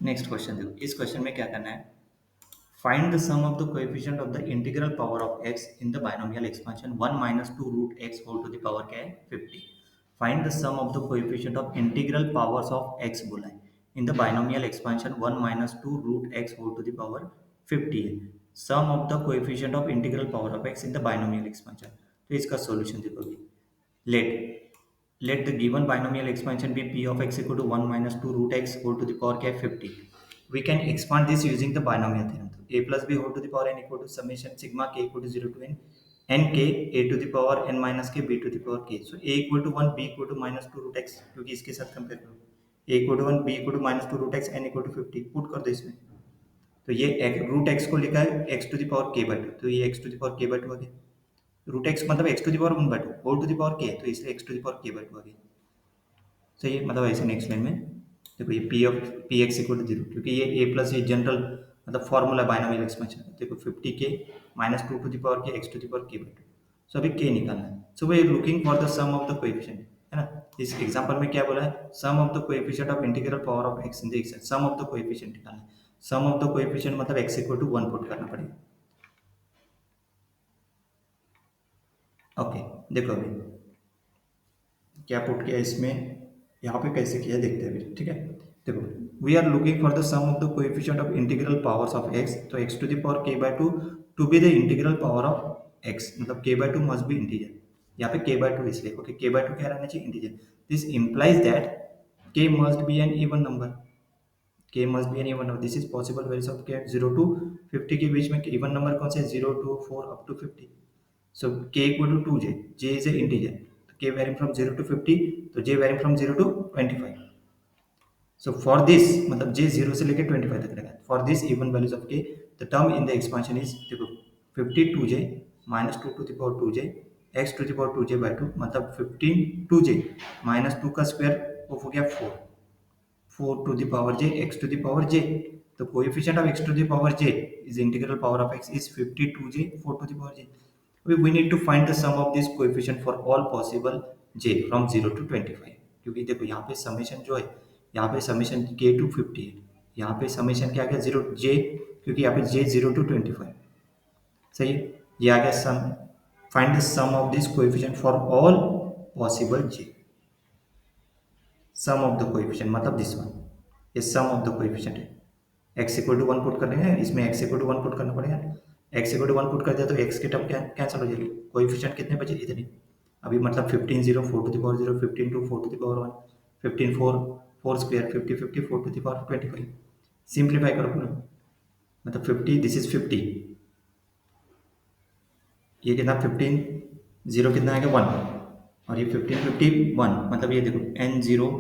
Next question देखो, इस question में क्या करना है, find the sum of the coefficient of the integral power of x in the binomial expansion 1 minus 2 root x whole to the power क्या है 50। Find the sum of the coefficient of integral powers of x बोला है in the binomial expansion 1 minus 2 root x whole to the power 50 है। Sum of the coefficient of integral power of x in the binomial expansion, तो इसका solution देखो अभी। Let the given binomial expansion be p of x equal to 1 minus 2 root x whole to the power क्या है 50। We can expand this using the binomial theorem. तो a plus b whole to the power n equal to summation sigma k equal to 0 to n k a to the power n minus k b to the power k. So a equal to 1 b equal to minus 2 root x, क्योंकि इसके साथ compare करो, a equal to 1 b equal to minus 2 root x n equal to 50 put कर दो इसमें। तो ये root x को लिखा है x to the power k by 2, तो ये x to the power k by 2 आ गया। रूट एक्स मतलब X to the power 1 by 2 whole to the power K, तो इसलिए एक्स टू दी पावर के बाय 2 आ गया। सही है, मतलब ऐसे नेक्स्ट लाइन में देखो ये पी एक्स इक्वल टू 0, क्योंकि ये ए प्लस ये जनरल मतलब फॉर्मूला बाइनोमियल एक्सपेंशन, देखो 50 k minus 2 to the power k x to the power के बाय 2। सो अभी के निकालना है। So we are looking for the sum of the coefficient, है ना। इस एग्जांपल में क्या बोला है, sum of the coefficient of integral power of x in the x, sum of the coefficient निकालना है। सम ऑफ द कोएफिशिएंट मतलब एक्स इक्वल टू 1 पुट करना पड़ेगा। ओके, देखो अभी क्या पुट किया इसमें, यहाँ पे कैसे किया देखते हैं अभी, ठीक है। देखो we are looking for the sum of the coefficient of integral powers of X, तो एक्स टू द पावर के by 2 to be the integral power of X, मतलब K by 2 must be integer. यहाँ पे के by 2 इसलिए okay, के by 2 क्या रहना चाहिए integer. This implies that k must be an even number, k must be an even number. This is possible values of k 0 to 50 के बीच में इवन नंबर कौन से 0 to 4 up to 50। So k equal to 2j, j is a integer, k varying from 0 to 50, तो j varying from 0 to 25। So for this मतलब j 0 से लेकर 25 तक रहेगा। For this even values of k, the term in the expansion is देखो 50 2j minus 2 to the power 2j x to the power 2j by 2, मतलब 15 2j minus 2 का square वो हो गया 4, 4 to the power j x to the power j। The coefficient of x to the power j is integral power of x is 52j 4 to the power j। we need to find the sum of this coefficient for all possible j from 0 to 25, क्योंकि देखो यहाँ पे summation जो है, यहाँ पे summation k to 50 है, यहाँ पे समेशन क्या आ गया 0 j, क्योंकि यहाँ पे j 0 to 25। सही है, ये आ गया sum. Find the sum of this coefficient for all possible j। Sum of the coefficient मतलब दिस वन, ये सम ऑफ द कोएफिशिएंट है। x इक्वल टू 1 पुट कर देंगे, इसमें x इक्वल टू 1 पुट करना पड़ेगा। x इक्वल टू 1 पुट कर दिया तो x के टर्म कैंसिल हो जाएगी, कोएफिशिएंट कितने बचे इतने। अभी मतलब 15 0 4 to the power 0, 15 2 4 to the power 1, 15 4 4 square 50 50 4 to the power 25। Simplify करो पूरा, मतलब 50 दिस इज 50, ये कितना 15 0 कितना आएगा 1, और ये 15 50 1, मतलब ये देखो n0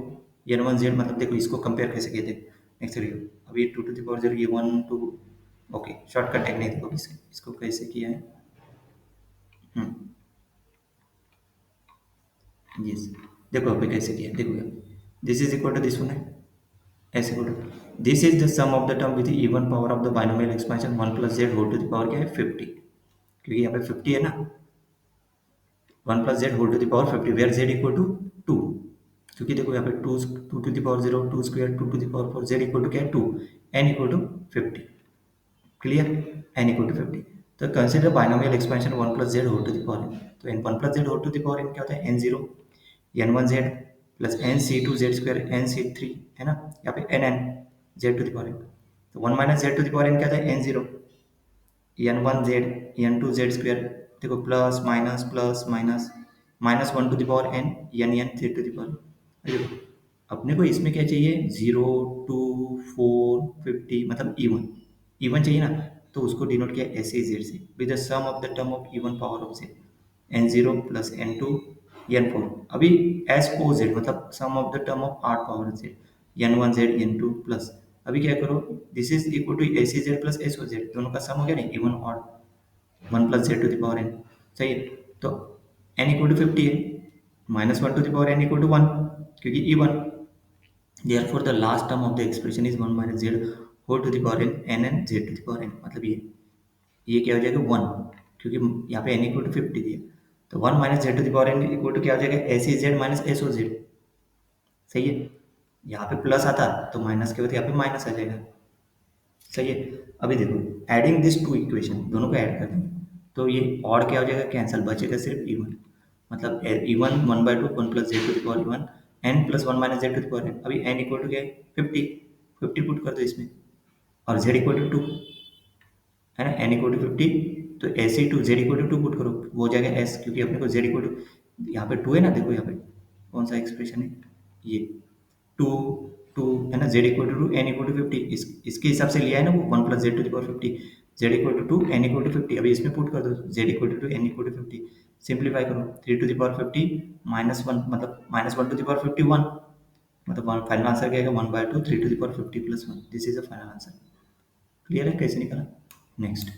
n1z, मतलब देखो इसको कंपेयर कैसे किए थे नेक्स्ट करिए। अब ये 2 टू द पावर 0, ये 1 2, ओके शॉर्टकट टेक्निक देखो इसको कैसे किया है। यस देखो अभी कैसे किया, देखो this is equal to this one है, ऐसे equal to this is the sum of the term with even power of the binomial expansion 1 plus Z whole to the power क्या है 50, क्योंकि यहाँ पे 50 है ना, 1 plus Z whole to the power 50 where z equal to 2, क्योंकि देखो यहाँ पे 2 2 to the power 0 2 square 2 to the power 4, z equal to क्या है 2, N equal to 50। Clear, n equal to 50। तो consider binomial expansion 1 plus Z whole to the power N, तो n 1 plus Z whole to the power N क्या होता है n0 n1z plus nc2z square nc3, है ना, यहाँ पे nn z to the power N. तो 1 minus Z to the power N क्या था n0 n1z n2z स्क्वायर, देखो plus minus minus 1 to the power n n z to the power. देखो अपने को इसमें क्या चाहिए 0 2 4 50, मतलब इवन चाहिए ना, तो उसको डिनोट किया एस ए जेड से with the sum of the term of even power of Z n0 plus n2 n4। अभी एस ओ जेड मतलब sum of the term of आठ power Z n1z n2 plus, अभी क्या करो this is equal to S A Z plus S O Z, दोनों का sum हो गया नहीं even odd 1 plus Z to the power n। सही है, तो n इक्वल टू 50 है, minus 1 to the power n equal to 1, क्योंकि even therefore the last term of the expression is 1 minus z whole to the power n and z to the power n, मतलब ये क्या हो जाएगा 1, क्योंकि यहाँ पे n इक्वल टू 50 दिया, तो 1 minus Z to the power n equal to क्या हो जाएगा S E Z minus S O Z. सही है, यहाँ पे प्लस आता तो माइनस के बाद यहाँ पे माइनस आ जाएगा। सही है। अभी देखो, एडिंग दिस टू इक्वेशन, दोनों को ऐड कर देंगे तो ये और क्या हो जाएगा, कैंसिल, बचेगा सिर्फ इवन। मतलब even 1/2 1 plus Z to the power even N plus 1 minus Z to the power N. अभी एन इक्वल टू क्या है, 50, 50 पुट कर दो इसमें, और जेड इक्वल टू 2 है ना, एन इक्वल टू 50, तो ऐसे ही टू जेड इक्वल टू 2 पुट करो, वो हो जाएगा एस, क्योंकि अपने को जेड इक्वल टू यहाँ पे 2 है ना, देखो यहाँ पे कौन सा एक्सप्रेशन है ये, टू, टू है ना, Z equal to 2 N equal to 50, इसके हिसाब से लिया है ना वो 1 plus Z to the power 50, Z equal to 2 N equal to 50। अभी इसमें पुट कर दो Z equal to 2 N equal to 50, simplify करो, 3 टू द पावर 50 माइनस 1, मतलब माइनस 1 टू द पावर 51, मतलब फाइनल आंसर क्या आएगा, 1/2 3 to the power 50 plus 1। This is the final answer. Clear है कैसे निकाला। नेक्स्ट